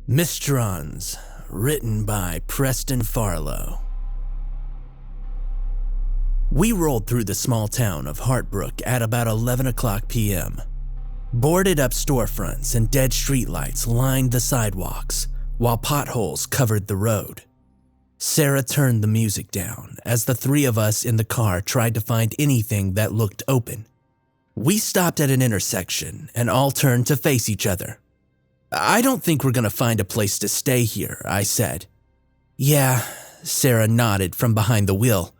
Mysterons, written by PrestonFarlow. We rolled through the small town of Hartbrook at about 11 o'clock p.m. Boarded up storefronts and dead streetlights lined the sidewalks, while potholes covered the road. Sarah turned the music down as the three of us in the car tried to find anything that looked open. We stopped at an intersection and all turned to face each other. "I don't think we're gonna find a place to stay here," I said. "Yeah," Sarah nodded from behind the wheel.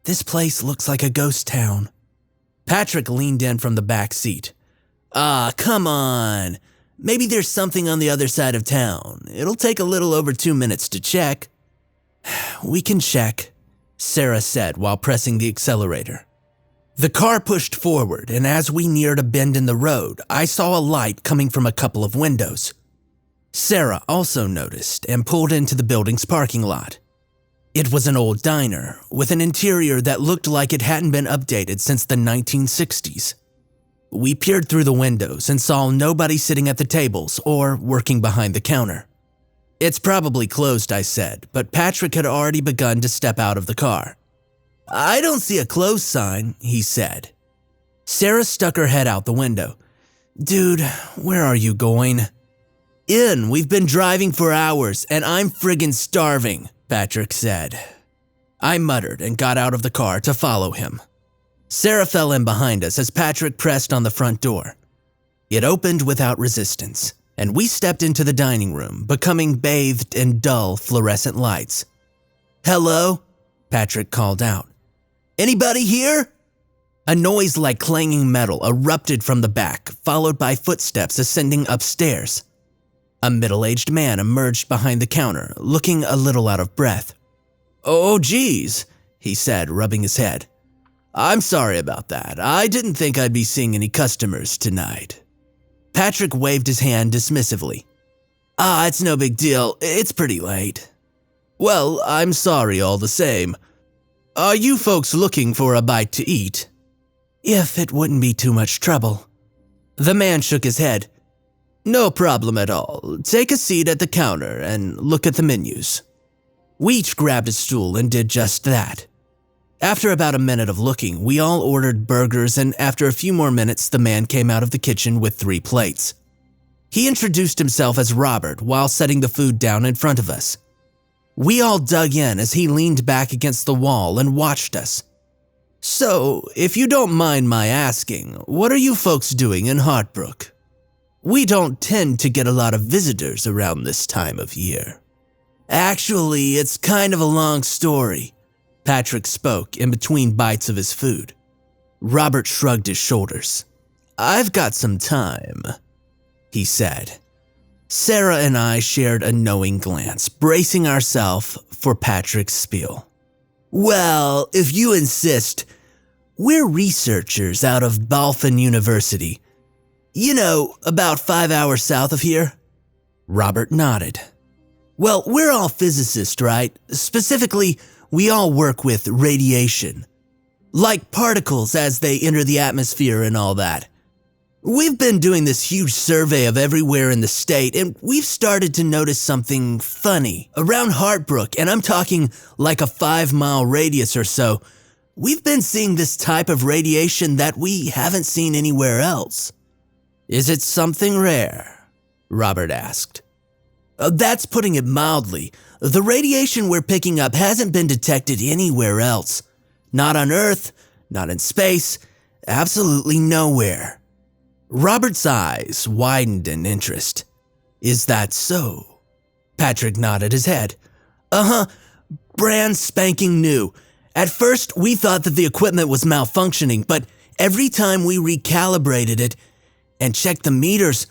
"This place looks like a ghost town." Patrick leaned in from the back seat. Come on. Maybe there's something on the other side of town. It'll take a little over 2 minutes to check." "We can check," Sarah said while pressing the accelerator. The car pushed forward, and as we neared a bend in the road, I saw a light coming from a couple of windows. Sarah also noticed and pulled into the building's parking lot. It was an old diner with an interior that looked like it hadn't been updated since the 1960s. We peered through the windows and saw nobody sitting at the tables or working behind the counter. "It's probably closed," I said, but Patrick had already begun to step out of the car. "I don't see a close sign," he said. Sarah stuck her head out the window. "Dude, where are you going?" "In. We've been driving for hours, and I'm friggin' starving," Patrick said. I muttered and got out of the car to follow him. Sarah fell in behind us as Patrick pressed on the front door. It opened without resistance, and we stepped into the dining room, becoming bathed in dull fluorescent lights. "Hello?" Patrick called out. "Anybody here?" A noise like clanging metal erupted from the back, followed by footsteps ascending upstairs. A middle-aged man emerged behind the counter, looking a little out of breath. "Oh, geez," he said, rubbing his head. "I'm sorry about that. I didn't think I'd be seeing any customers tonight." Patrick waved his hand dismissively. It's no big deal. It's pretty late." "Well, I'm sorry all the same. Are you folks looking for a bite to eat?" "If it wouldn't be too much trouble." The man shook his head. "No problem at all. Take a seat at the counter and look at the menus." We each grabbed a stool and did just that. After about a minute of looking, we all ordered burgers, and after a few more minutes, the man came out of the kitchen with 3 plates. He introduced himself as Robert while setting the food down in front of us. We all dug in as he leaned back against the wall and watched us. "So, if you don't mind my asking, what are you folks doing in Hartbrook? We don't tend to get a lot of visitors around this time of year." "Actually, it's kind of a long story," Patrick spoke in between bites of his food. Robert shrugged his shoulders. "I've got some time," he said. Sarah and I shared a knowing glance, bracing ourselves for Patrick's spiel. "Well, if you insist, we're researchers out of Balfin University. You know, about 5 hours south of here." Robert nodded. "Well, we're all physicists, right? Specifically, we all work with radiation. Like particles as they enter the atmosphere and all that. We've been doing this huge survey of everywhere in the state, and we've started to notice something funny around Hartbrook, and I'm talking like a 5-mile radius or so. We've been seeing this type of radiation that we haven't seen anywhere else." "Is it something rare?" Robert asked. That's putting it mildly. The radiation we're picking up hasn't been detected anywhere else. Not on Earth, not in space, absolutely nowhere." Robert's eyes widened in interest. "Is that so?" Patrick nodded his head. Brand spanking new. At first, we thought that the equipment was malfunctioning, but every time we recalibrated it and checked the meters,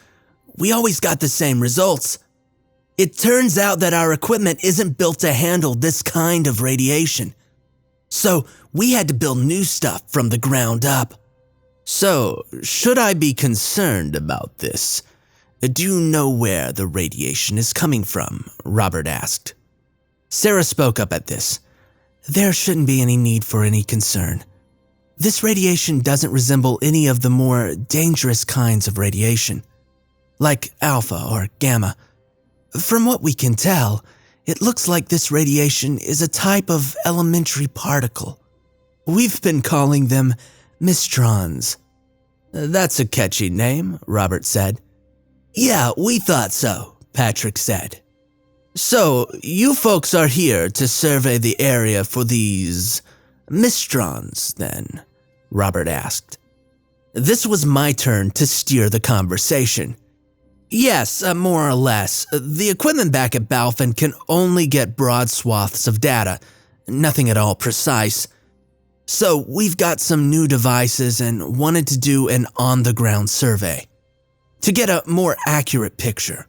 we always got the same results. It turns out that our equipment isn't built to handle this kind of radiation. So we had to build new stuff from the ground up." "So, should I be concerned about this? Do you know where the radiation is coming from?" Robert asked. Sarah spoke up at this. "There shouldn't be any need for any concern. This radiation doesn't resemble any of the more dangerous kinds of radiation, like alpha or gamma. From what we can tell, it looks like this radiation is a type of elementary particle. We've been calling them Mysterons." "That's a catchy name," Robert said. "Yeah, we thought so," Patrick said. "So, you folks are here to survey the area for these Mysterons, then?" Robert asked. This was my turn to steer the conversation. "Yes, more or less. The equipment back at Balfin can only get broad swaths of data, nothing at all precise. So we've got some new devices and wanted to do an on-the-ground survey to get a more accurate picture.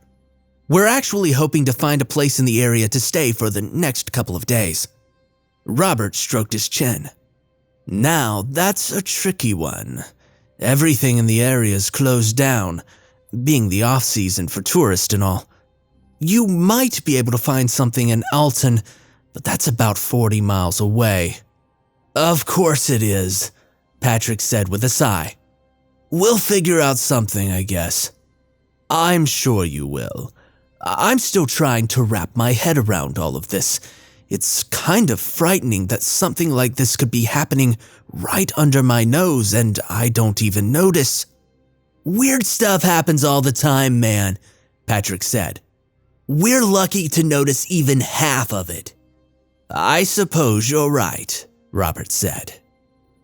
We're actually hoping to find a place in the area to stay for the next couple of days." Robert stroked his chin. "Now, that's a tricky one. Everything in the area is closed down, being the off-season for tourists and all. You might be able to find something in Alton, but that's about 40 miles away." "Of course it is," Patrick said with a sigh. "We'll figure out something, I guess." "I'm sure you will. I'm still trying to wrap my head around all of this. It's kind of frightening that something like this could be happening right under my nose and I don't even notice." "Weird stuff happens all the time, man," Patrick said. "We're lucky to notice even half of it." "I suppose you're right," Robert said.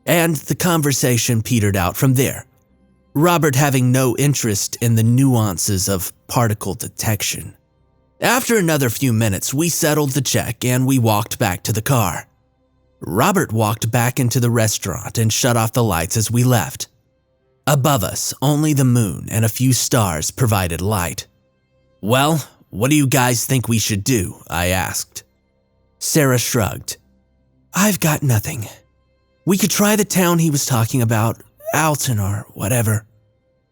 And the conversation petered out from there, Robert having no interest in the nuances of particle detection. After another few minutes, we settled the check and we walked back to the car. Robert walked back into the restaurant and shut off the lights as we left. Above us, only the moon and a few stars provided light. "Well, what do you guys think we should do?" I asked. Sarah shrugged. "I've got nothing. We could try the town he was talking about, Alton or whatever."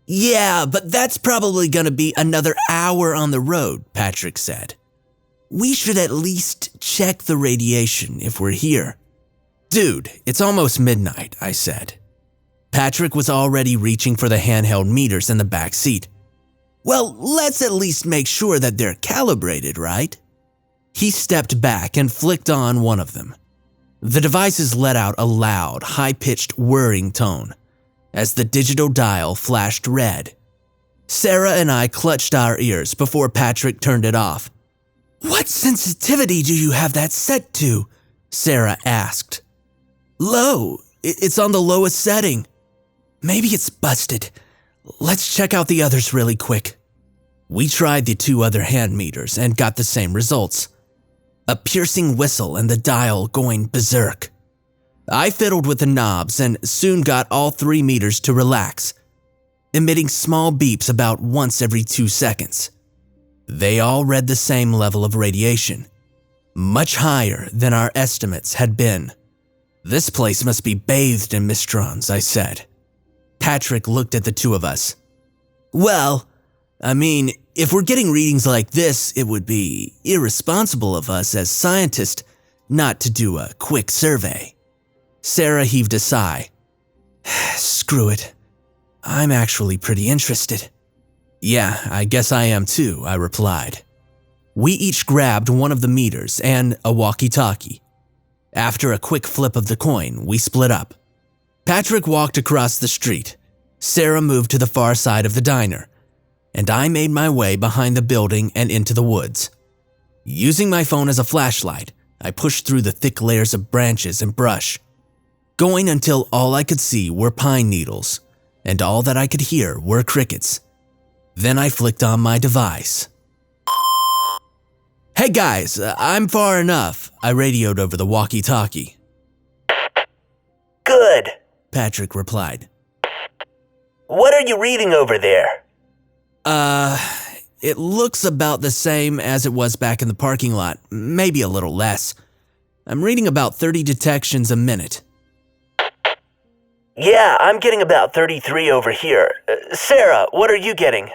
"Yeah, but that's probably gonna be another hour on the road," Patrick said. "We should at least check the radiation if we're here." "Dude, it's almost midnight," I said. Patrick was already reaching for the handheld meters in the back seat. "Well, let's at least make sure that they're calibrated, right?" He stepped back and flicked on one of them. The devices let out a loud, high-pitched whirring tone as the digital dial flashed red. Sarah and I clutched our ears before Patrick turned it off. "What sensitivity do you have that set to?" Sarah asked. "Low. It's on the lowest setting." "Maybe it's busted. Let's check out the others really quick." We tried the two other hand meters and got the same results. A piercing whistle and the dial going berserk. I fiddled with the knobs and soon got all 3 meters to relax, emitting small beeps about once every 2 seconds. They all read the same level of radiation, much higher than our estimates had been. "This place must be bathed in Mysterons," I said. Patrick looked at the two of us. "Well, I mean, if we're getting readings like this, it would be irresponsible of us as scientists not to do a quick survey." Sarah heaved a sigh. "Screw it. I'm actually pretty interested." "Yeah, I guess I am too," I replied. We each grabbed one of the meters and a walkie-talkie. After a quick flip of the coin, we split up. Patrick walked across the street. Sarah moved to the far side of the diner, and I made my way behind the building and into the woods. Using my phone as a flashlight, I pushed through the thick layers of branches and brush, going until all I could see were pine needles, and all that I could hear were crickets. Then I flicked on my device. "Hey guys, I'm far enough," I radioed over the walkie-talkie. "Good," Patrick replied. "What are you reading over there?" It looks about the same as it was back in the parking lot, maybe a little less. I'm reading about 30 detections a minute." "Yeah, I'm getting about 33 over here. Sarah, what are you getting?"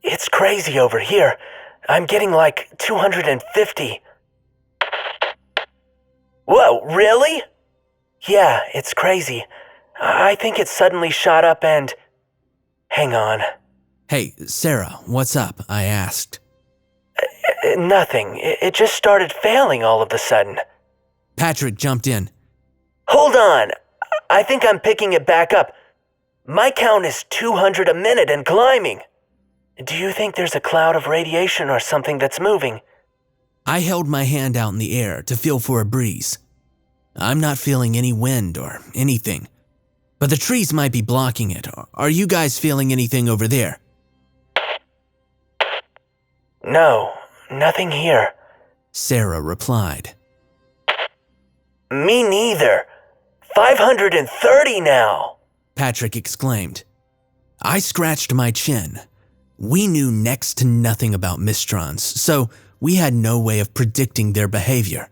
"It's crazy over here. I'm getting like 250. "Whoa, really?" "Yeah, it's crazy. I think it suddenly shot up and... Hang on." Hey, Sarah, what's up? I asked. Nothing. It just started failing all of a sudden. Patrick jumped in. Hold on. I think I'm picking it back up. My count is 200 a minute and climbing. Do you think there's a cloud of radiation or something that's moving? I held my hand out in the air to feel for a breeze. I'm not feeling any wind or anything, but the trees might be blocking it. Are you guys feeling anything over there? No, nothing here. Sarah replied. Me neither. 530 now. Patrick exclaimed. I scratched my chin. We knew next to nothing about Mysterons, so we had no way of predicting their behavior.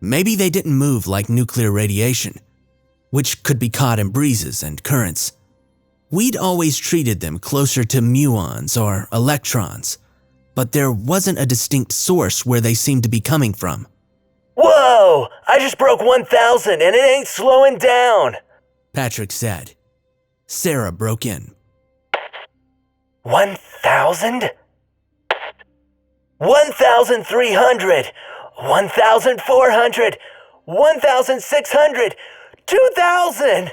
Maybe they didn't move like nuclear radiation, which could be caught in breezes and currents. We'd always treated them closer to muons or electrons, but there wasn't a distinct source where they seemed to be coming from. Whoa! I just broke 1,000 and it ain't slowing down, Patrick said. Sarah broke in. 1,000? 1,300, 1,400, 1,600, 2,000!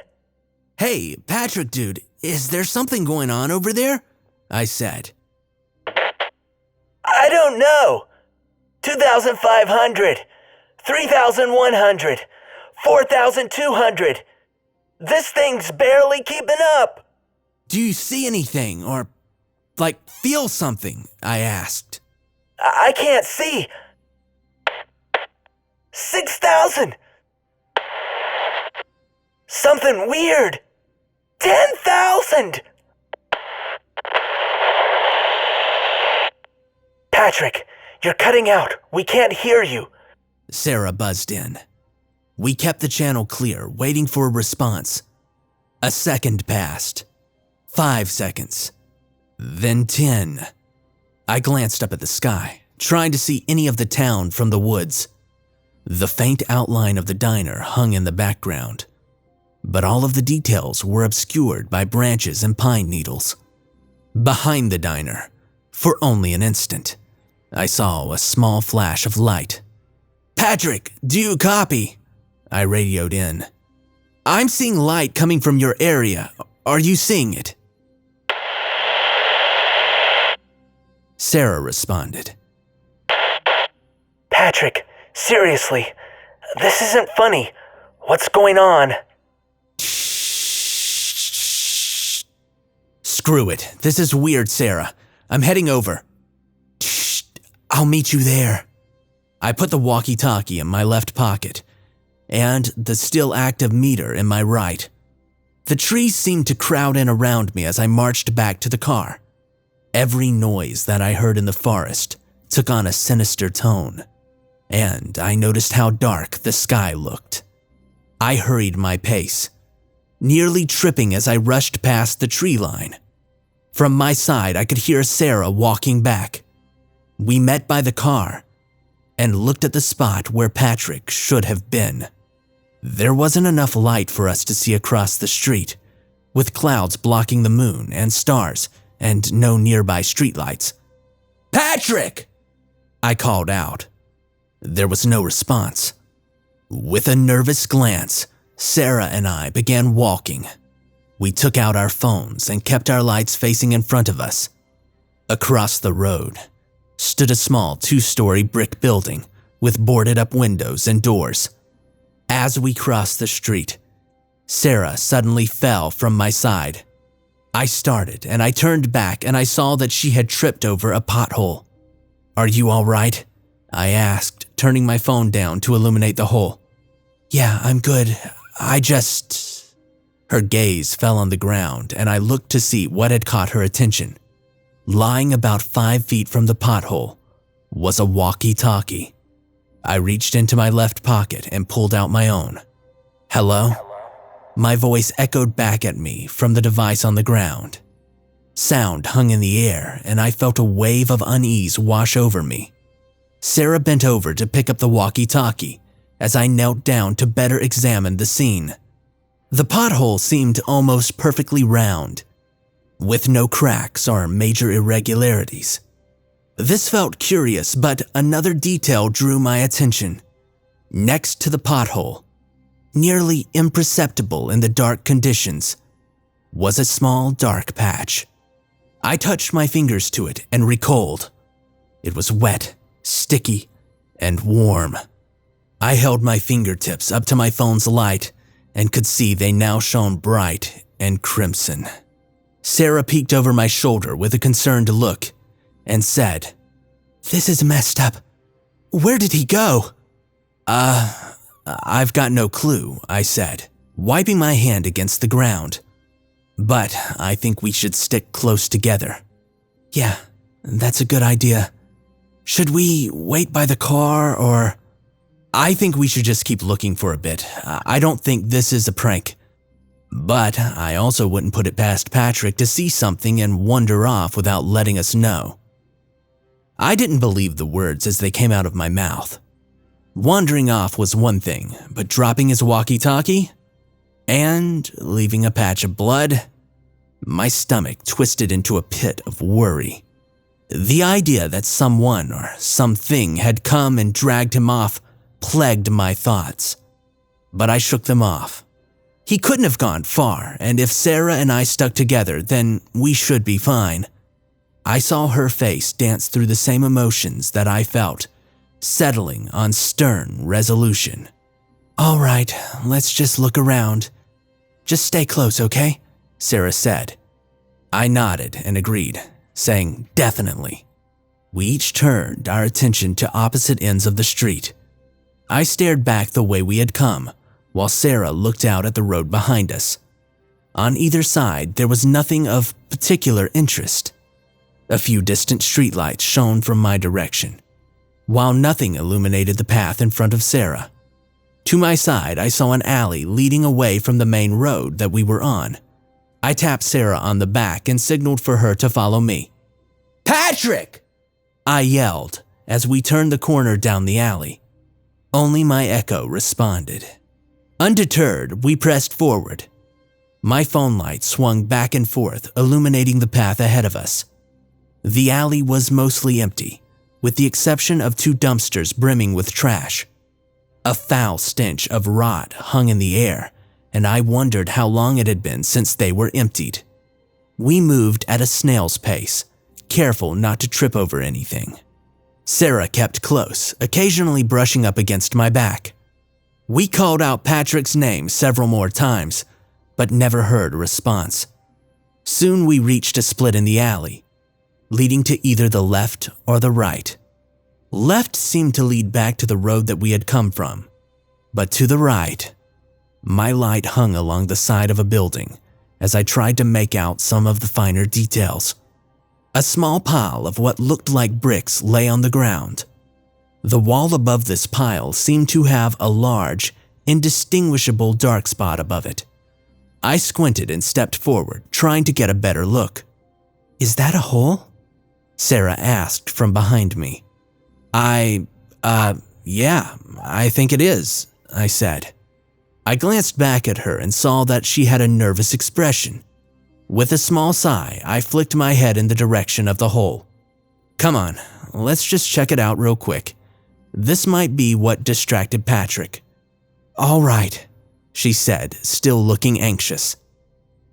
Hey, Patrick dude, is there something going on over there? I said. I don't know. 2,500, 3,100, 4,200. This thing's barely keeping up. Do you see anything or, feel something? I asked. I can't see. 6,000. Something weird. 10,000. Patrick, you're cutting out. We can't hear you. Sarah buzzed in. We kept the channel clear, waiting for a response. A second passed. 5 seconds. Then 10. I glanced up at the sky, trying to see any of the town from the woods. The faint outline of the diner hung in the background, but all of the details were obscured by branches and pine needles. Behind the diner, for only an instant, I saw a small flash of light. Patrick, do you copy? I radioed in. I'm seeing light coming from your area. Are you seeing it? Sarah responded. Patrick, seriously, this isn't funny. What's going on? Shh. Screw it. This is weird, Sarah. I'm heading over. Shh. I'll meet you there. I put the walkie-talkie in my left pocket and the still active meter in my right. The trees seemed to crowd in around me as I marched back to the car. Every noise that I heard in the forest took on a sinister tone, and I noticed how dark the sky looked. I hurried my pace, nearly tripping as I rushed past the tree line. From my side, I could hear Sarah walking back. We met by the car and looked at the spot where Patrick should have been. There wasn't enough light for us to see across the street, with clouds blocking the moon and stars and no nearby streetlights. Patrick! I called out. There was no response. With a nervous glance, Sarah and I began walking. We took out our phones and kept our lights facing in front of us. Across the road stood a small 2-story brick building with boarded-up windows and doors. As we crossed the street, Sarah suddenly fell from my side. I started and I turned back and I saw that she had tripped over a pothole. Are you all right? I asked, turning my phone down to illuminate the hole. Yeah, I'm good. Her gaze fell on the ground and I looked to see what had caught her attention. Lying about 5 feet from the pothole was a walkie-talkie. I reached into my left pocket and pulled out my own. Hello? My voice echoed back at me from the device on the ground. Sound hung in the air and I felt a wave of unease wash over me. Sarah bent over to pick up the walkie-talkie as I knelt down to better examine the scene. The pothole seemed almost perfectly round. with no cracks or major irregularities. This felt curious, but another detail drew my attention. Next to the pothole, nearly imperceptible in the dark conditions, was a small dark patch. I touched my fingers to it and recoiled. It was wet, sticky, and warm. I held my fingertips up to my phone's light and could see they now shone bright and crimson. Sarah peeked over my shoulder with a concerned look and said, "This is messed up. Where did he go?" I've got no clue," I said, wiping my hand against the ground. "But I think we should stick close together." "Yeah, that's a good idea. Should we wait by the car or?" "I think we should just keep looking for a bit. I don't think this is a prank. But I also wouldn't put it past Patrick to see something and wander off without letting us know." I didn't believe the words as they came out of my mouth. Wandering off was one thing, but dropping his walkie-talkie and leaving a patch of blood? My stomach twisted into a pit of worry. The idea that someone or something had come and dragged him off plagued my thoughts. But I shook them off. He couldn't have gone far, and if Sarah and I stuck together, then we should be fine. I saw her face dance through the same emotions that I felt, settling on stern resolution. "All right, let's just look around. Just stay close, okay?" Sarah said. I nodded and agreed, saying definitely. We each turned our attention to opposite ends of the street. I stared back the way we had come, while Sarah looked out at the road behind us. On either side, there was nothing of particular interest. A few distant streetlights shone from my direction, while nothing illuminated the path in front of Sarah. To my side, I saw an alley leading away from the main road that we were on. I tapped Sarah on the back and signaled for her to follow me. "Patrick!" I yelled as we turned the corner down the alley. Only my echo responded. Undeterred, we pressed forward. My phone light swung back and forth, illuminating the path ahead of us. The alley was mostly empty, with the exception of two dumpsters brimming with trash. A foul stench of rot hung in the air, and I wondered how long it had been since they were emptied. We moved at a snail's pace, careful not to trip over anything. Sarah kept close, occasionally brushing up against my back. We called out Patrick's name several more times, but never heard a response. Soon we reached a split in the alley, leading to either the left or the right. Left seemed to lead back to the road that we had come from, but to the right, my light hung along the side of a building as I tried to make out some of the finer details. A small pile of what looked like bricks lay on the ground. The wall above this pile seemed to have a large, indistinguishable dark spot above it. I squinted and stepped forward, trying to get a better look. "Is that a hole?" Sarah asked from behind me. Yeah, I think it is," I said. I glanced back at her and saw that she had a nervous expression. With a small sigh, I flicked my head in the direction of the hole. "Come on, let's just check it out real quick. This might be what distracted Patrick." "All right," she said, still looking anxious.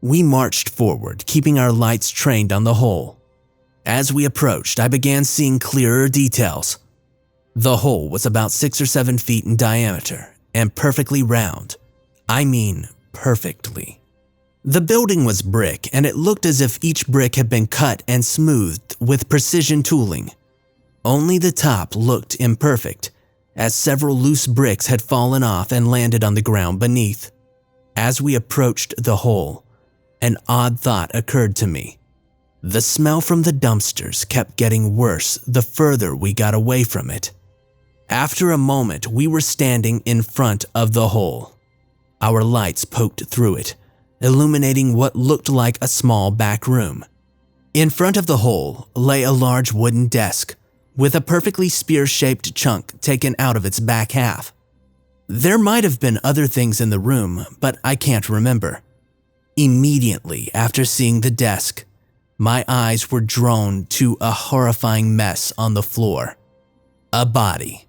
We marched forward, keeping our lights trained on the hole. As we approached, I began seeing clearer details. The hole was about 6 or 7 feet in diameter and perfectly round. I mean, perfectly. The building was brick, and it looked as if each brick had been cut and smoothed with precision tooling. Only the top looked imperfect, as several loose bricks had fallen off and landed on the ground beneath. As we approached the hole, an odd thought occurred to me. The smell from the dumpsters kept getting worse the further we got away from it. After a moment, we were standing in front of the hole. Our lights poked through it, illuminating what looked like a small back room. In front of the hole lay a large wooden desk, with a perfectly spear-shaped chunk taken out of its back half. There might have been other things in the room, but I can't remember. Immediately after seeing the desk, My eyes were drawn to a horrifying mess on the floor. A body,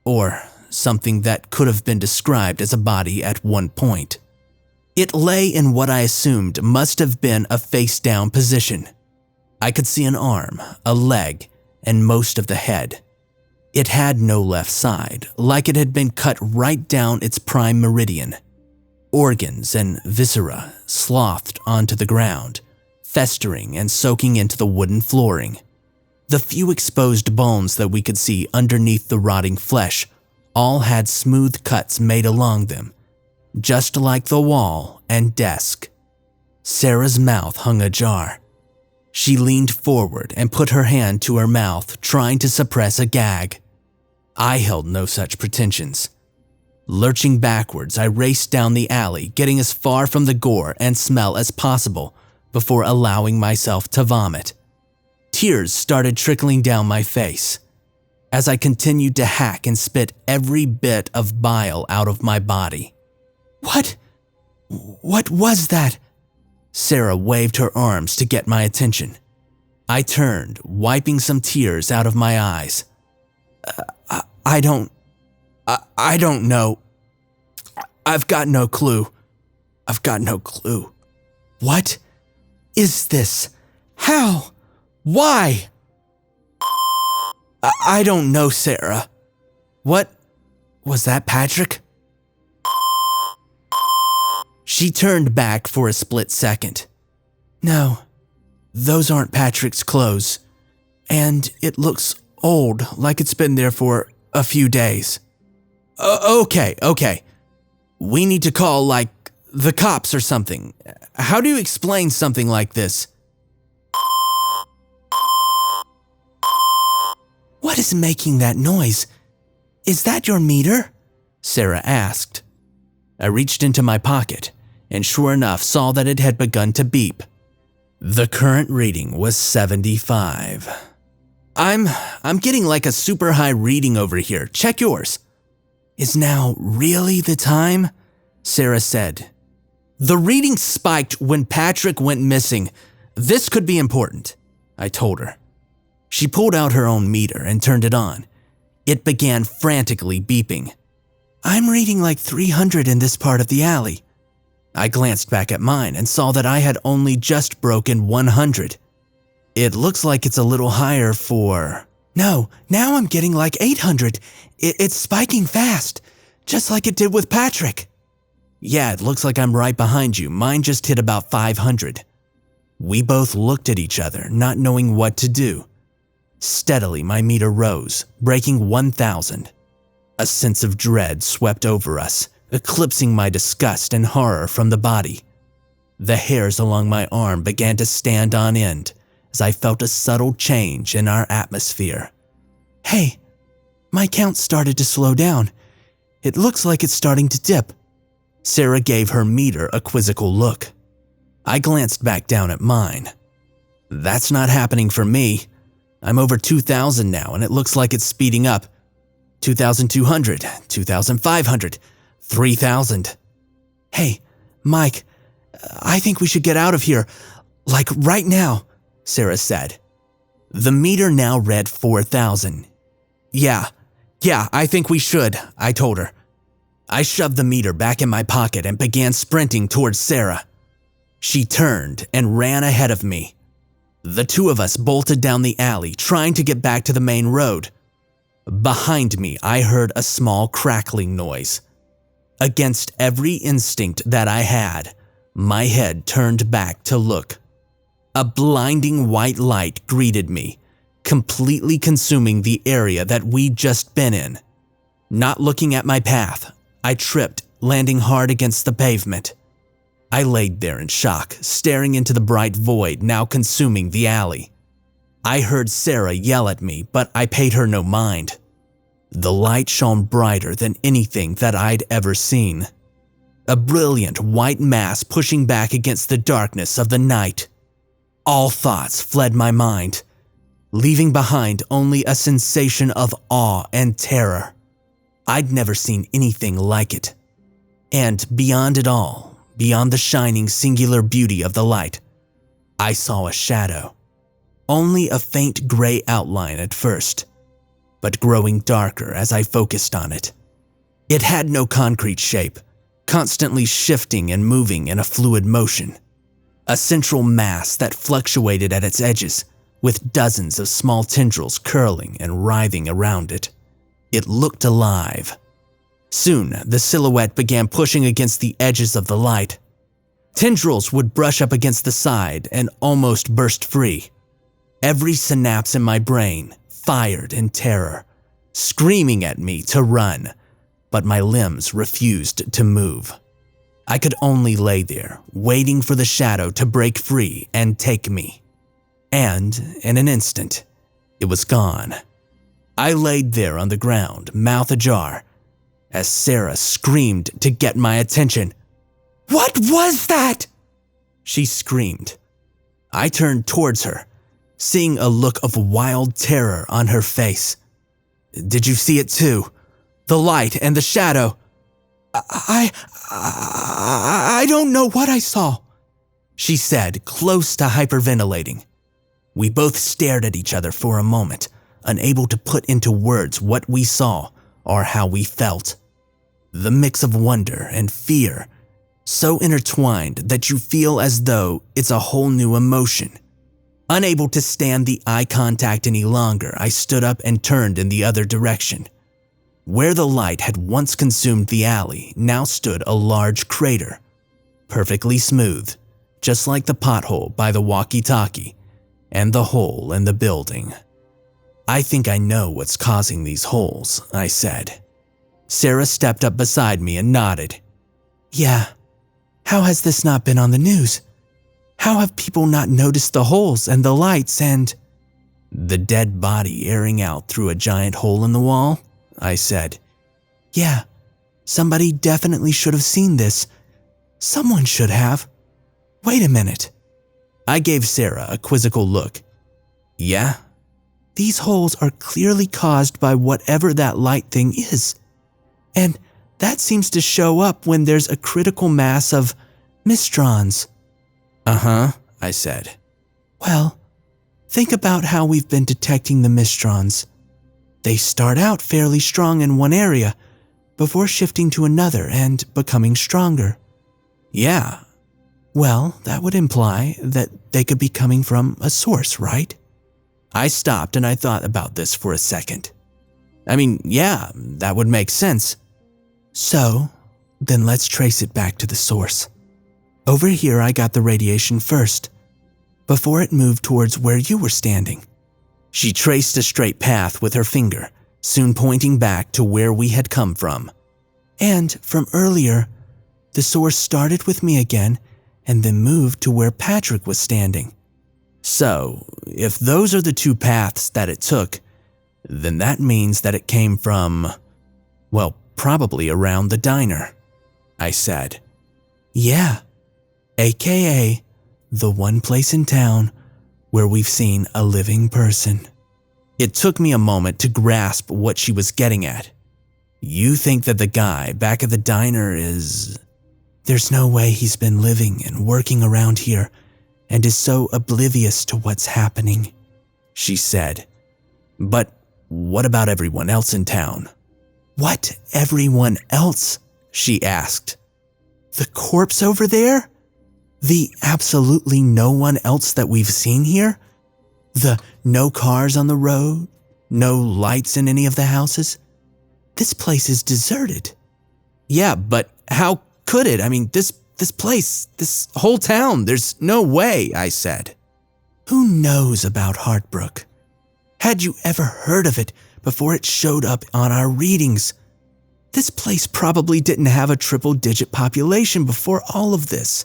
or something that could have been described as a body at one point. It lay in what I assumed must have been a face-down position. I could see an arm, a leg, and most of the head. It had no left side, like it had been cut right down its prime meridian. Organs and viscera slothed onto the ground, festering and soaking into the wooden flooring. The few exposed bones that we could see underneath the rotting flesh all had smooth cuts made along them, just like the wall and desk. Sarah's mouth hung ajar. She leaned forward and put her hand to her mouth, trying to suppress a gag. I held no such pretensions. Lurching backwards, I raced down the alley, getting as far from the gore and smell as possible before allowing myself to vomit. Tears started trickling down my face as I continued to hack and spit every bit of bile out of my body. What was that? Sarah waved her arms to get my attention. I turned, wiping some tears out of my eyes. I don't know. I've got no clue. What is this? How? Why? I don't know, Sarah. What? Was that Patrick? She turned back for a split second. No, those aren't Patrick's clothes. And it looks old, like it's been there for a few days. Okay. We need to call, the cops or something. How do you explain something like this? What is making that noise? Is that your meter? Sarah asked. I reached into my pocket and sure enough saw that it had begun to beep. The current reading was 75. I'm getting like a super high reading over here. Check yours. Is now really the time? Sarah said. The reading spiked when Patrick went missing. This could be important, I told her. She pulled out her own meter and turned it on. It began frantically beeping. I'm reading like 300 in this part of the alley. I glanced back at mine and saw that I had only just broken 100. It looks like it's a little higher for... No, now I'm getting like 800. It's spiking fast, just like it did with Patrick. Yeah, it looks like I'm right behind you. Mine just hit about 500. We both looked at each other, not knowing what to do. Steadily, my meter rose, breaking 1,000. A sense of dread swept over us, eclipsing my disgust and horror from the body. The hairs along my arm began to stand on end as I felt a subtle change in our atmosphere. Hey, my count started to slow down. It looks like it's starting to dip. Sarah gave her meter a quizzical look. I glanced back down at mine. That's not happening for me. I'm over 2,000 now and it looks like it's speeding up. 2,200, 2,500, 3,000. Hey, Mike, I think we should get out of here, like right now, Sarah said. The meter now read 4,000. Yeah, I think we should, I told her. I shoved the meter back in my pocket and began sprinting towards Sarah. She turned and ran ahead of me. The two of us bolted down the alley, trying to get back to the main road. Behind me, I heard a small crackling noise. Against every instinct that I had, my head turned back to look. A blinding white light greeted me, completely consuming the area that we'd just been in. Not looking at my path, I tripped, landing hard against the pavement. I laid there in shock, staring into the bright void now consuming the alley. I heard Sarah yell at me, but I paid her no mind. The light shone brighter than anything that I'd ever seen. A brilliant white mass pushing back against the darkness of the night. All thoughts fled my mind, leaving behind only a sensation of awe and terror. I'd never seen anything like it. And beyond it all, beyond the shining singular beauty of the light, I saw a shadow. Only a faint gray outline at first, but growing darker as I focused on it. It had no concrete shape, constantly shifting and moving in a fluid motion. A central mass that fluctuated at its edges, with dozens of small tendrils curling and writhing around it. It looked alive. Soon, the silhouette began pushing against the edges of the light. Tendrils would brush up against the side and almost burst free. Every synapse in my brain fired in terror, screaming at me to run, but my limbs refused to move. I could only lay there, waiting for the shadow to break free and take me. And, in an instant, it was gone. I laid there on the ground, mouth ajar, as Sarah screamed to get my attention. "What was that?" she screamed. I turned towards her, seeing a look of wild terror on her face. "Did you see it too? The light and the shadow?" I don't know what I saw," she said, close to hyperventilating. We both stared at each other for a moment, unable to put into words what we saw or how we felt. The mix of wonder and fear, so intertwined that you feel as though it's a whole new emotion. Unable to stand the eye contact any longer, I stood up and turned in the other direction. Where the light had once consumed the alley now stood a large crater, perfectly smooth, just like the pothole by the walkie-talkie and the hole in the building. "I think I know what's causing these holes," I said. Sarah stepped up beside me and nodded. "Yeah, how has this not been on the news? How have people not noticed the holes and the lights and—" "The dead body airing out through a giant hole in the wall?" I said. "Yeah, somebody definitely should have seen this. Someone should have. Wait a minute." I gave Sarah a quizzical look. "Yeah?" "These holes are clearly caused by whatever that light thing is. And that seems to show up when there's a critical mass of Mysterons." "Uh-huh," I said. "Well, think about how we've been detecting the Mysterons. They start out fairly strong in one area, before shifting to another and becoming stronger." "Yeah." "Well, that would imply that they could be coming from a source, right?" I stopped and I thought about this for a second. I mean, yeah, that would make sense. "So, then let's trace it back to the source. Over here I got the radiation first, before it moved towards where you were standing." She traced a straight path with her finger, soon pointing back to where we had come from. "And from earlier, the source started with me again and then moved to where Patrick was standing." "So, if those are the two paths that it took, then that means that it came from, well, probably around the diner," I said. "Yeah, aka the one place in town where we've seen a living person." It took me a moment to grasp what she was getting at. "You think that the guy back at the diner is—" "There's no way he's been living and working around here and is so oblivious to what's happening," she said. "But what about everyone else in town?" "What everyone else?" she asked. "The corpse over there? The absolutely no one else that we've seen here? The no cars on the road, no lights in any of the houses? This place is deserted." "Yeah, but how could it? I mean, this place, this whole town, there's no way," I said. "Who knows about Heartbrook? Had you ever heard of it before it showed up on our readings? This place probably didn't have a triple-digit population before all of this.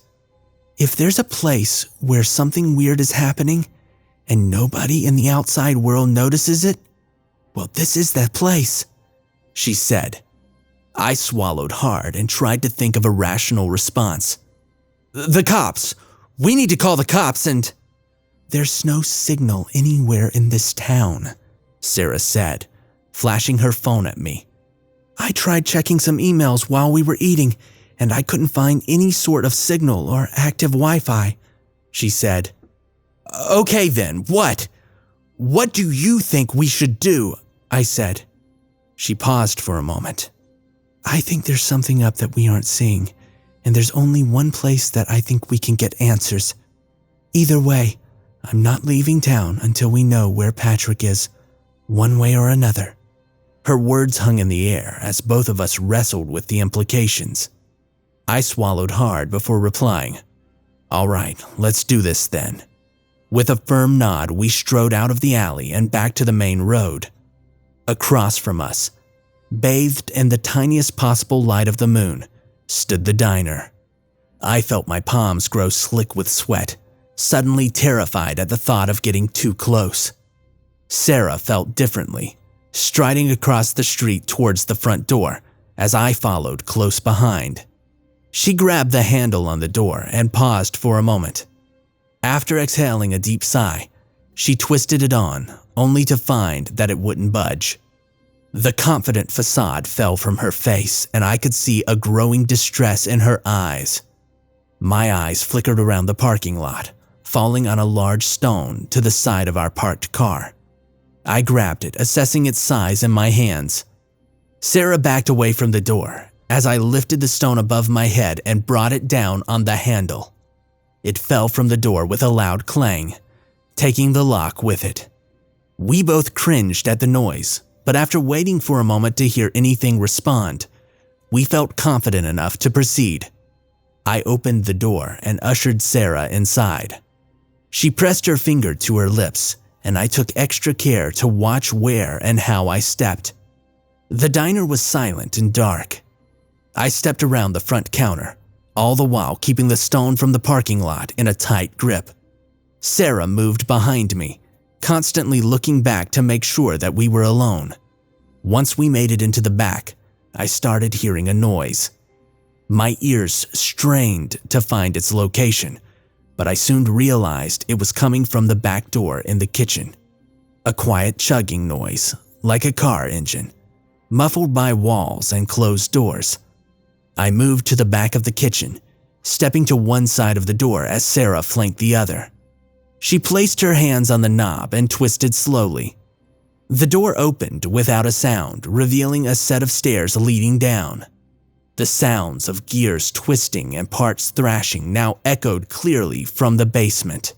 If there's a place where something weird is happening and nobody in the outside world notices it, well, this is that place," she said. I swallowed hard and tried to think of a rational response. "The cops! We need to call the cops and—" "There's no signal anywhere in this town," Sarah said, flashing her phone at me. "I tried checking some emails while we were eating, and I couldn't find any sort of signal or active Wi-Fi," she said. Okay then, what? What do you think we should do? I said. She paused for a moment. I think there's something up that we aren't seeing, and there's only one place that I think we can get answers. Either way, I'm not leaving town until we know where Patrick is, one way or another. Her words hung in the air as both of us wrestled with the implications. I swallowed hard before replying, All right, let's do this then. With a firm nod, we strode out of the alley and back to the main road. Across from us, bathed in the tiniest possible light of the moon, stood the diner. I felt my palms grow slick with sweat, suddenly terrified at the thought of getting too close. Sarah felt differently, striding across the street towards the front door as I followed close behind. She grabbed the handle on the door and paused for a moment. After exhaling a deep sigh, she twisted it on, only to find that it wouldn't budge. The confident facade fell from her face, and I could see a growing distress in her eyes. My eyes flickered around the parking lot, falling on a large stone to the side of our parked car. I grabbed it, assessing its size in my hands. Sarah backed away from the door as I lifted the stone above my head and brought it down on the handle. It fell from the door with a loud clang, taking the lock with it. We both cringed at the noise, but after waiting for a moment to hear anything respond, we felt confident enough to proceed. I opened the door and ushered Sarah inside. She pressed her finger to her lips, and I took extra care to watch where and how I stepped. The diner was silent and dark. I stepped around the front counter, all the while keeping the stone from the parking lot in a tight grip. Sarah moved behind me, constantly looking back to make sure that we were alone. Once we made it into the back, I started hearing a noise. My ears strained to find its location, but I soon realized it was coming from the back door in the kitchen. A quiet chugging noise, like a car engine, muffled by walls and closed doors. I moved to the back of the kitchen, stepping to one side of the door as Sarah flanked the other. She placed her hands on the knob and twisted slowly. The door opened without a sound, revealing a set of stairs leading down. The sounds of gears twisting and parts thrashing now echoed clearly from the basement.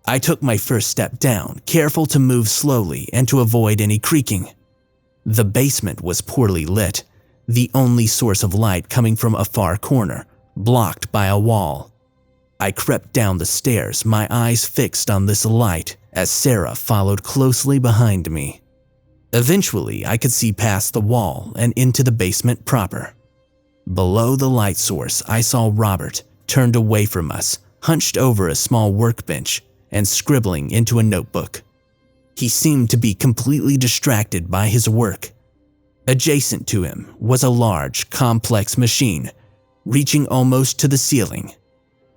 I took my first step down, careful to move slowly and to avoid any creaking. The basement was poorly lit, the only source of light coming from a far corner, blocked by a wall. I crept down the stairs, my eyes fixed on this light as Sarah followed closely behind me. Eventually, I could see past the wall and into the basement proper. Below the light source, I saw Robert, turned away from us, hunched over a small workbench and scribbling into a notebook. He seemed to be completely distracted by his work. Adjacent to him was a large, complex machine, reaching almost to the ceiling.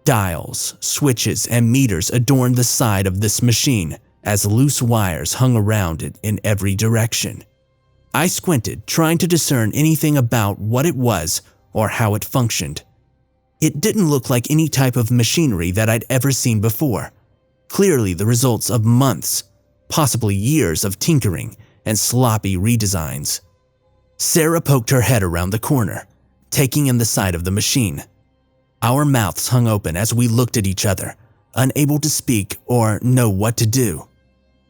Dials, switches, and meters adorned the side of this machine as loose wires hung around it in every direction. I squinted, trying to discern anything about what it was or how it functioned. It didn't look like any type of machinery that I'd ever seen before, clearly the results of months, possibly years of tinkering and sloppy redesigns. Sarah poked her head around the corner, taking in the side of the machine. Our mouths hung open as we looked at each other, unable to speak or know what to do.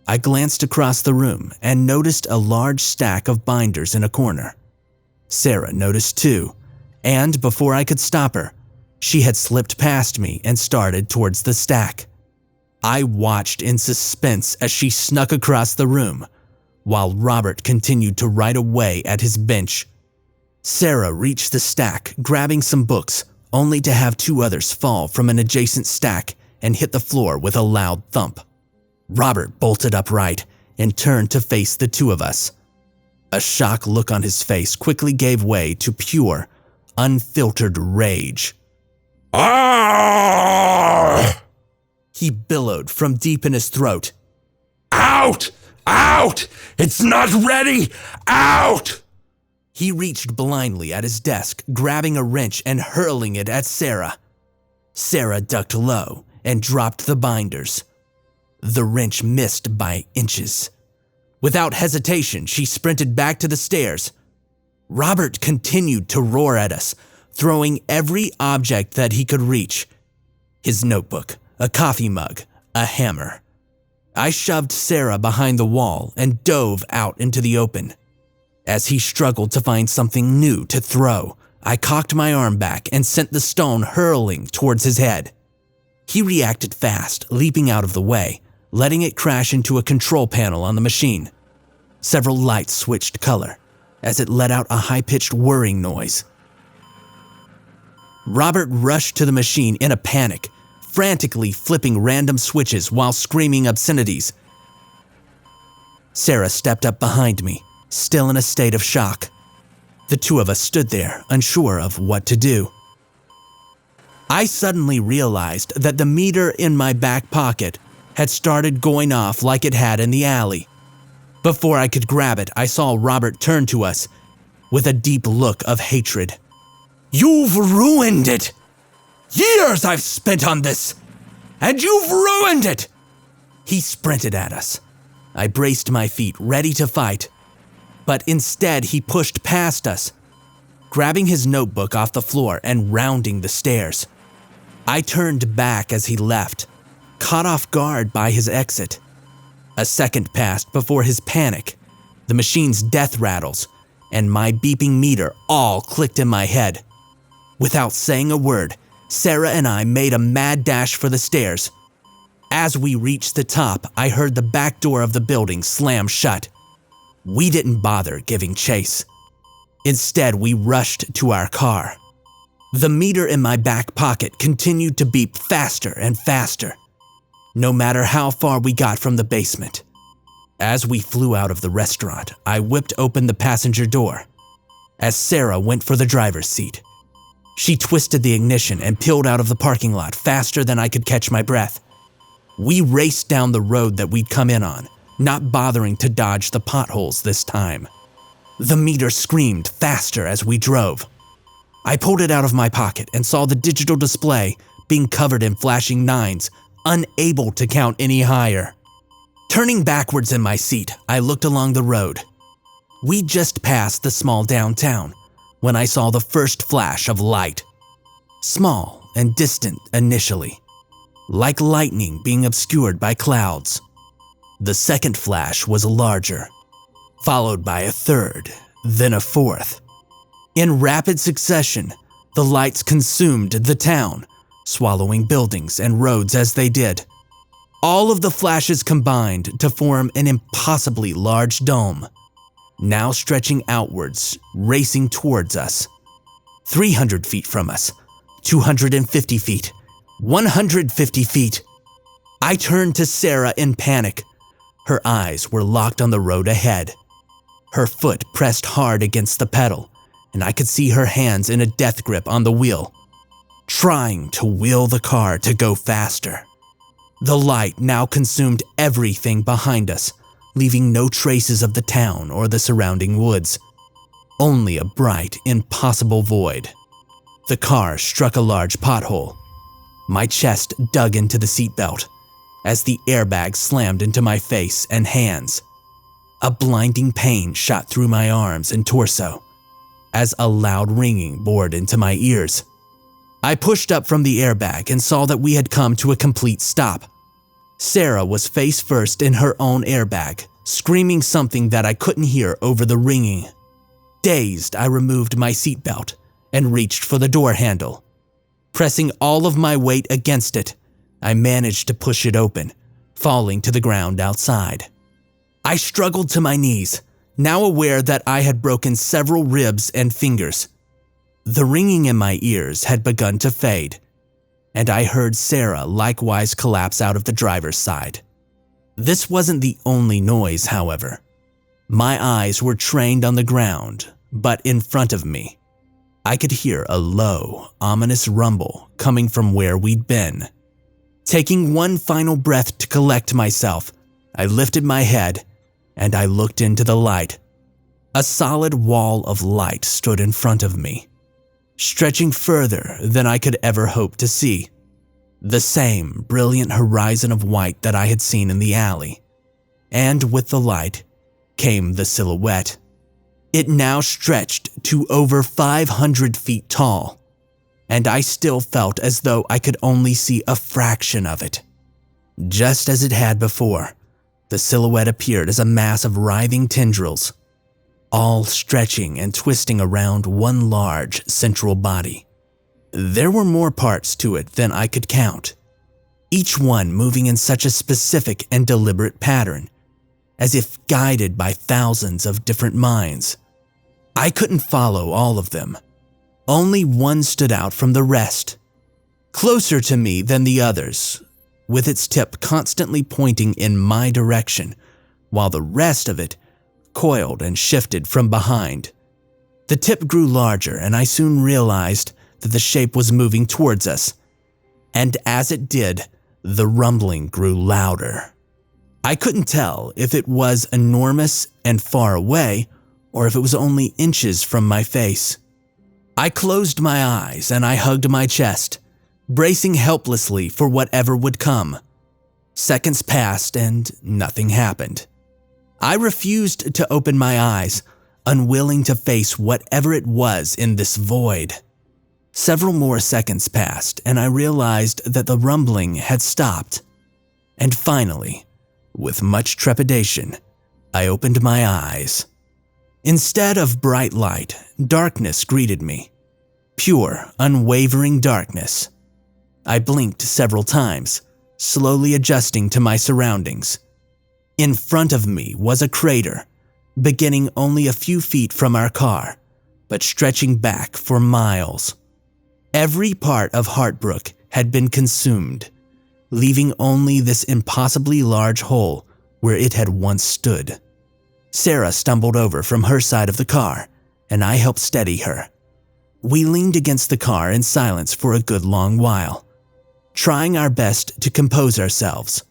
I glanced across the room and noticed a large stack of binders in a corner. Sarah noticed too, and before I could stop her, she had slipped past me and started towards the stack. I watched in suspense as she snuck across the room, while Robert continued to write away at his bench. Sarah reached the stack, grabbing some books, only to have two others fall from an adjacent stack and hit the floor with a loud thump. Robert bolted upright and turned to face the two of us. A shocked look on his face quickly gave way to pure, unfiltered rage. Ah! He bellowed from deep in his throat. Out! Out! It's not ready! Out! He reached blindly at his desk, grabbing a wrench and hurling it at Sarah. Sarah ducked low and dropped the binders. The wrench missed by inches. Without hesitation, she sprinted back to the stairs. Robert continued to roar at us, throwing every object that he could reach. His notebook, a coffee mug, a hammer. I shoved Sarah behind the wall and dove out into the open. As he struggled to find something new to throw, I cocked my arm back and sent the stone hurling towards his head. He reacted fast, leaping out of the way, letting it crash into a control panel on the machine. Several lights switched color as it let out a high-pitched whirring noise. Robert rushed to the machine in a panic, frantically flipping random switches while screaming obscenities. Sarah stepped up behind me, still in a state of shock. The two of us stood there, unsure of what to do. I suddenly realized that the meter in my back pocket had started going off like it had in the alley. Before I could grab it, I saw Robert turn to us with a deep look of hatred. "You've ruined it! Years I've spent on this, and you've ruined it!" He sprinted at us. I braced my feet, ready to fight, but instead he pushed past us, grabbing his notebook off the floor and rounding the stairs. I turned back as he left, caught off guard by his exit. A second passed before his panic, the machine's death rattles, and my beeping meter all clicked in my head. Without saying a word, Sarah and I made a mad dash for the stairs. As we reached the top, I heard the back door of the building slam shut. We didn't bother giving chase. Instead, we rushed to our car. The meter in my back pocket continued to beep faster and faster, no matter how far we got from the basement. As we flew out of the restaurant, I whipped open the passenger door as Sarah went for the driver's seat. She twisted the ignition and peeled out of the parking lot faster than I could catch my breath. We raced down the road that we'd come in on, not bothering to dodge the potholes this time. The meter screamed faster as we drove. I pulled it out of my pocket and saw the digital display being covered in flashing nines, unable to count any higher. Turning backwards in my seat, I looked along the road. We just passed the small downtown when I saw the first flash of light. Small and distant initially, like lightning being obscured by clouds. The second flash was larger, followed by a third, then a fourth. In rapid succession, the lights consumed the town, swallowing buildings and roads as they did. All of the flashes combined to form an impossibly large dome, now stretching outwards, racing towards us. 300 feet from us, 250 feet, 150 feet. I turned to Sarah in panic. Her eyes were locked on the road ahead. Her foot pressed hard against the pedal, and I could see her hands in a death grip on the wheel, trying to will the car to go faster. The light now consumed everything behind us, leaving no traces of the town or the surrounding woods. Only a bright, impossible void. The car struck a large pothole. My chest dug into the seatbelt as the airbag slammed into my face and hands. A blinding pain shot through my arms and torso as a loud ringing bored into my ears. I pushed up from the airbag and saw that we had come to a complete stop. Sarah was face first in her own airbag, screaming something that I couldn't hear over the ringing. Dazed, I removed my seatbelt and reached for the door handle. Pressing all of my weight against it, I managed to push it open, falling to the ground outside. I struggled to my knees, now aware that I had broken several ribs and fingers. The ringing in my ears had begun to fade, and I heard Sarah likewise collapse out of the driver's side. This wasn't the only noise, however. My eyes were trained on the ground, but in front of me, I could hear a low, ominous rumble coming from where we'd been. Taking one final breath to collect myself, I lifted my head and I looked into the light. A solid wall of light stood in front of me, stretching further than I could ever hope to see. The same brilliant horizon of white that I had seen in the alley. And with the light came the silhouette. It now stretched to over 500 feet tall, and I still felt as though I could only see a fraction of it. Just as it had before, the silhouette appeared as a mass of writhing tendrils, all stretching and twisting around one large central body. There were more parts to it than I could count, each one moving in such a specific and deliberate pattern, as if guided by thousands of different minds. I couldn't follow all of them. Only one stood out from the rest, closer to me than the others, with its tip constantly pointing in my direction, while the rest of it coiled and shifted from behind. The tip grew larger, and I soon realized that the shape was moving towards us, and as it did, the rumbling grew louder. I couldn't tell if it was enormous and far away, or if it was only inches from my face. I closed my eyes and I hugged my chest, bracing helplessly for whatever would come. Seconds passed and nothing happened. I refused to open my eyes, unwilling to face whatever it was in this void. Several more seconds passed and I realized that the rumbling had stopped. And finally, with much trepidation, I opened my eyes. Instead of bright light, darkness greeted me. Pure, unwavering darkness. I blinked several times, slowly adjusting to my surroundings. In front of me was a crater, beginning only a few feet from our car, but stretching back for miles. Every part of Heartbrook had been consumed, leaving only this impossibly large hole where it had once stood. Sarah stumbled over from her side of the car, and I helped steady her. We leaned against the car in silence for a good long while, trying our best to compose ourselves.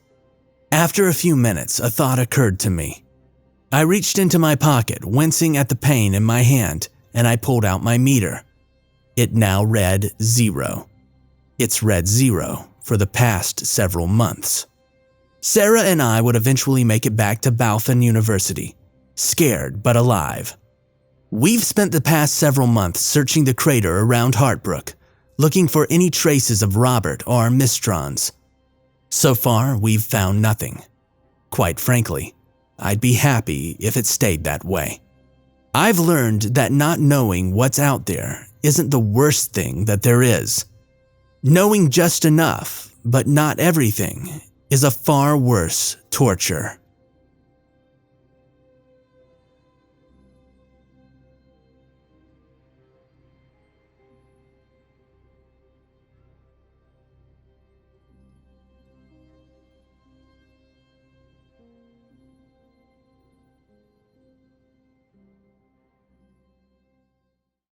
After a few minutes, a thought occurred to me. I reached into my pocket, wincing at the pain in my hand, and I pulled out my meter. It now read 0. It's read 0 for the past several months. Sarah and I would eventually make it back to Balfin University, scared but alive. We've spent the past several months searching the crater around Heartbrook, looking for any traces of Robert or Mysterons. So far, we've found nothing. Quite frankly, I'd be happy if it stayed that way. I've learned that not knowing what's out there isn't the worst thing that there is. Knowing just enough, but not everything, is a far worse torture.